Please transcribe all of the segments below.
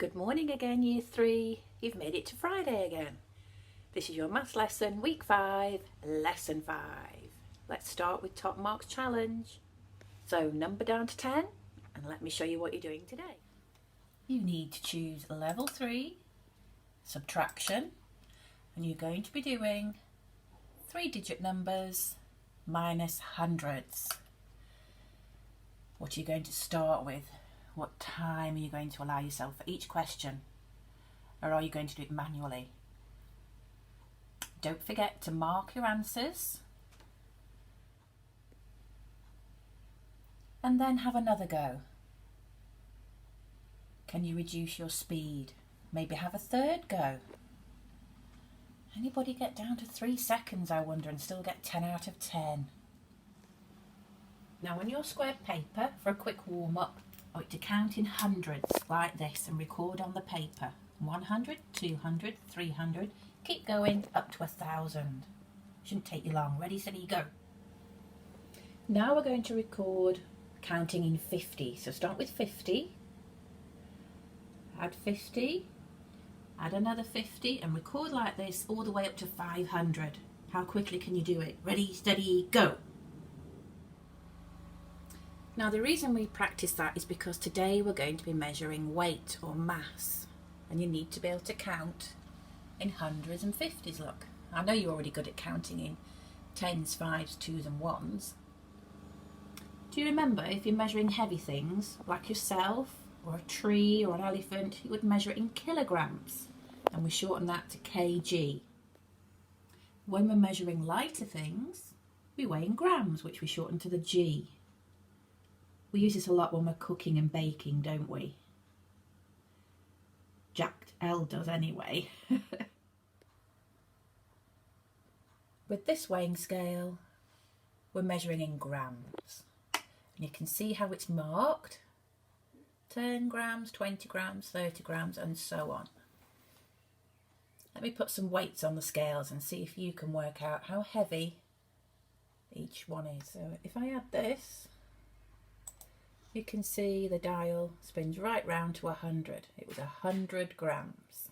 Good morning again, Year 3. You've made it to Friday again. This is your maths lesson, Week 5, Lesson 5. Let's start with Top Marks Challenge. So number down to 10 and let me show you what you're doing today. You need to choose Level 3, Subtraction, and you're going to be doing 3-digit numbers minus hundreds. What are you going to start with? What time are you going to allow yourself for each question? Or are you going to do it manually? Don't forget to mark your answers. And then have another go. Can you reduce your speed? Maybe have a third go. Anybody get down to 3 seconds, I wonder, and still get 10 out of 10? Now on your square paper, for a quick warm-up, I want you to count in hundreds like this and record on the paper. 100, 200, 300, keep going up to 1,000. Shouldn't take you long. Ready, steady, go. Now we're going to record counting in 50. So start with 50, add 50, add another 50 and record like this all the way up to 500. How quickly can you do it? Ready, steady, go. Now the reason we practice that is because today we're going to be measuring weight or mass, and you need to be able to count in hundreds and fifties. Look, I know you're already good at counting in tens, fives, twos and ones. Do you remember if you're measuring heavy things like yourself or a tree or an elephant, you would measure it in kilograms, and we shorten that to kg. When we're measuring lighter things, we weigh in grams, which we shorten to the g. We use this a lot when we're cooking and baking, don't we? Jack L does anyway. With this weighing scale, we're measuring in grams. And you can see how it's marked. 10 grams, 20 grams, 30 grams, and so on. Let me put some weights on the scales and see if you can work out how heavy each one is. So if I add this, you can see the dial spins right round to 100. It was 100 grams.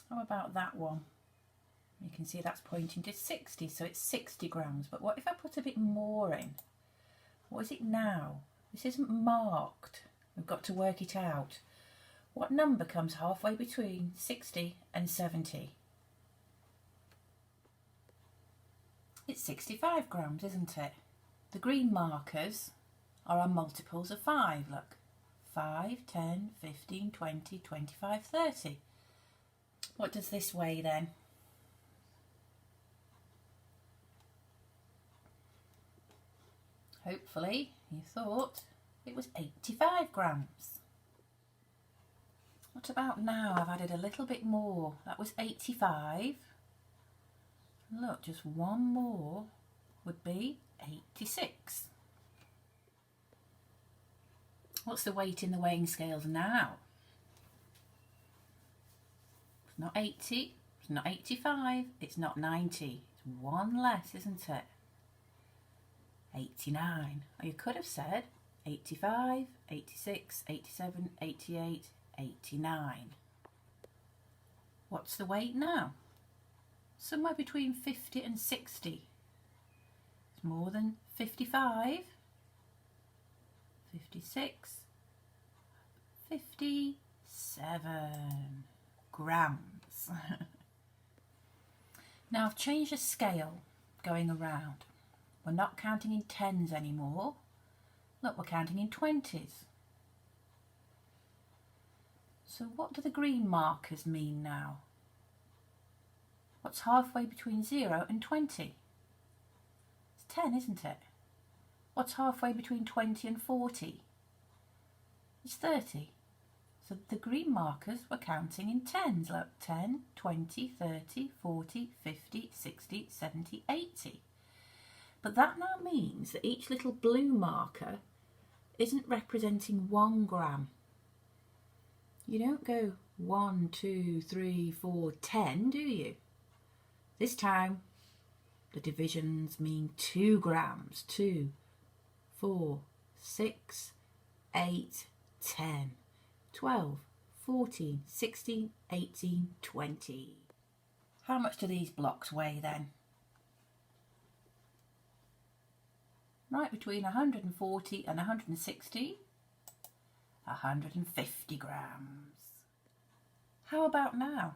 How about that one? You can see that's pointing to 60, so it's 60 grams. But what if I put a bit more in? What is it now? This isn't marked. We've got to work it out. What number comes halfway between 60 and 70? It's 65 grams, isn't it? The green markers are our multiples of 5, look. 5, 10, 15, 20, 25, 30. What does this weigh then? Hopefully you thought it was 85 grams. What about now? I've added a little bit more. That was 85. Look, just one more would be 86. What's the weight in the weighing scales now? It's not 80, it's not 85, it's not 90. It's one less, isn't it? 89. Or you could have said 85, 86, 87, 88, 89. What's the weight now? Somewhere between 50 and 60. More than 55, 56, 57 grams. Now I've changed the scale going around. We're not counting in tens anymore. Look, we're counting in 20s. So what do the green markers mean now? What's halfway between 0 and 20? 10, isn't it? What's halfway between 20 and 40? It's 30. So the green markers were counting in tens. Look, 10, 20, 30, 40, 50, 60, 70, 80. But that now means that each little blue marker isn't representing 1 gram. You don't go 1, 2, 3, 4, 10, do you? This time the divisions mean 2 grams. 2, 4, 6, 8, 10, 12, 14, 16, 18, 20. How much do these blocks weigh then? Right between 140 and 160, 150 grams. How about now?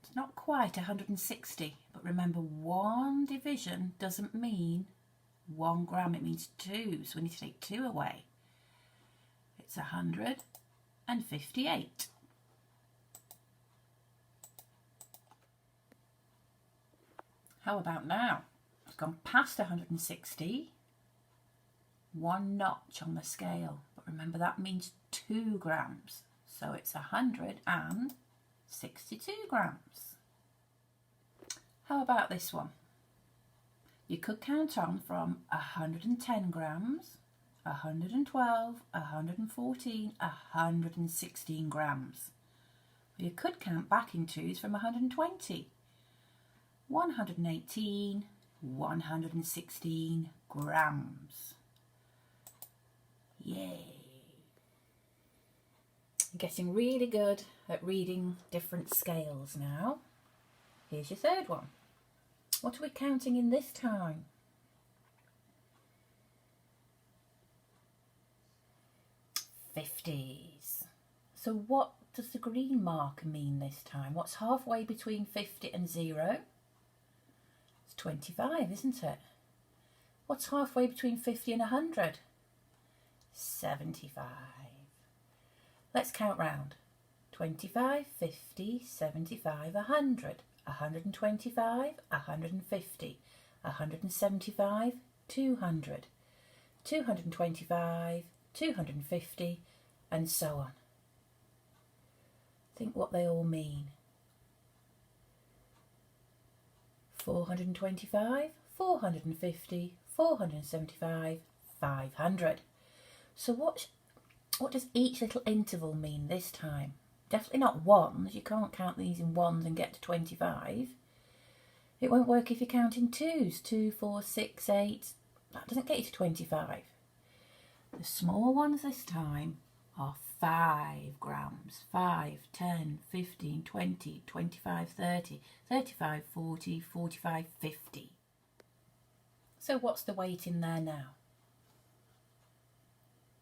It's not quite 160, but remember, one division doesn't mean 1 gram, it means 2, so we need to take 2 away. It's 158. How about now? It's gone past 160, 1 notch on the scale, but remember that means 2 grams, so it's 162 grams. How about this one? You could count on from 110 grams, 112, 114, 116 grams. You could count back in twos from 120, 118, 116 grams. Yay! You're getting really good at reading different scales now. Here's your third one. What are we counting in this time? Fifties. So what does the green marker mean this time? What's halfway between 50 and 0? It's 25, isn't it? What's halfway between 50 and 100? 75. Let's count round. 25, 50, 75, 100. 125, 150, 175, 200, 225, 250, and so on. Think what they all mean. 425, 450, 475, 500. So what does each little interval mean this time? Definitely not ones. You can't count these in ones and get to 25. It won't work if you count in twos. 2, 4, 6, 8. That doesn't get you to 25. The small ones this time are 5 grams. 5, 10, 15, 20, 25, 30, 35, 40, 45, 50. So what's the weight in there now?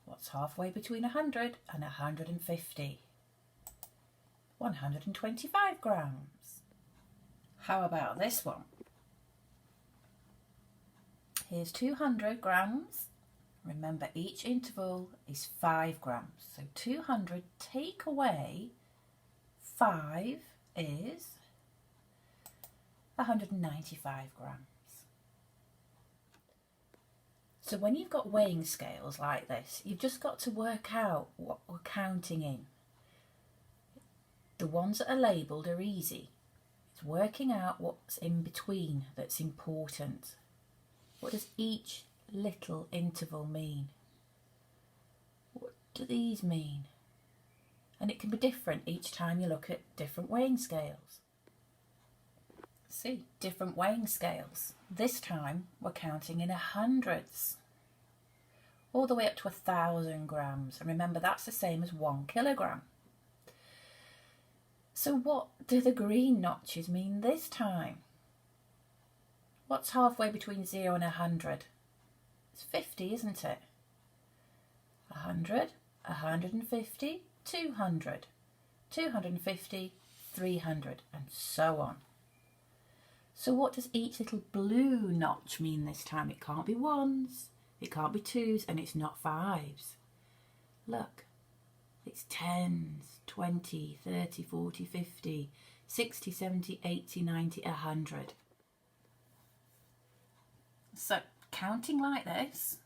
What's halfway between 100 and 150? 125 grams. How about this one? Here's 200 grams. Remember, each interval is 5 grams. So 200 take away 5 is 195 grams. So when you've got weighing scales like this, you've just got to work out what we're counting in. The ones that are labelled are easy. It's working out what's in between that's important. What does each little interval mean? What do these mean? And it can be different each time you look at different weighing scales. See, different weighing scales. This time we're counting in hundreds. All the way up to 1,000 grams. And remember, that's the same as 1 kilogram. So what do the green notches mean this time? What's halfway between 0 and 100? It's 50, isn't it? 100, 150, 200, 250, 300, and so on. So what does each little blue notch mean this time? It can't be ones, it can't be twos, and it's not fives. Look. It's 10s, 20, 30, 40, 50, 60, 70, 80, 90, 100. So, counting like this,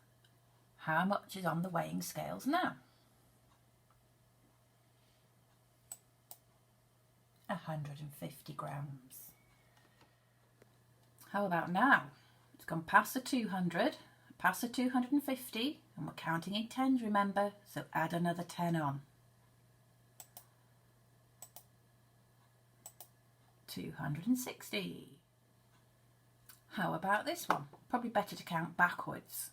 how much is on the weighing scales now? 150 grams. How about now? It's gone past the 200, past the 250, and we're counting in tens, remember, so add another 10 on. 260. How about this one? Probably better to count backwards.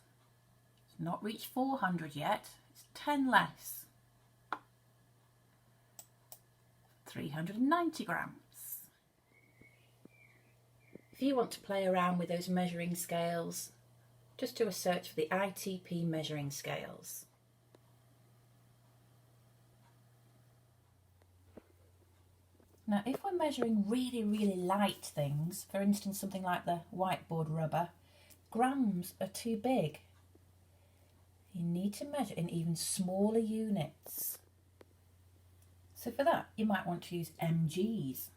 It's not reached 400 yet, it's 10 less. 390 grams. If you want to play around with those measuring scales, just do a search for the ITP measuring scales. Now, if we're measuring really light things, for instance something like the whiteboard rubber, grams are too big. You need to measure in even smaller units. So for that, you might want to use mgs,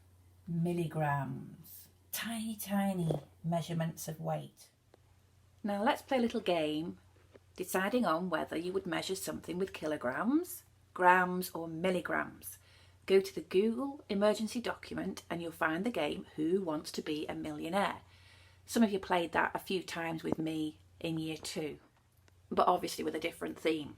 milligrams, tiny measurements of weight. Now let's play a little game, deciding on whether you would measure something with kilograms, grams or milligrams. Go to the Google emergency document and you'll find the game Who Wants to Be a Millionaire. Some of you played that a few times with me in year 2, but obviously with a different theme.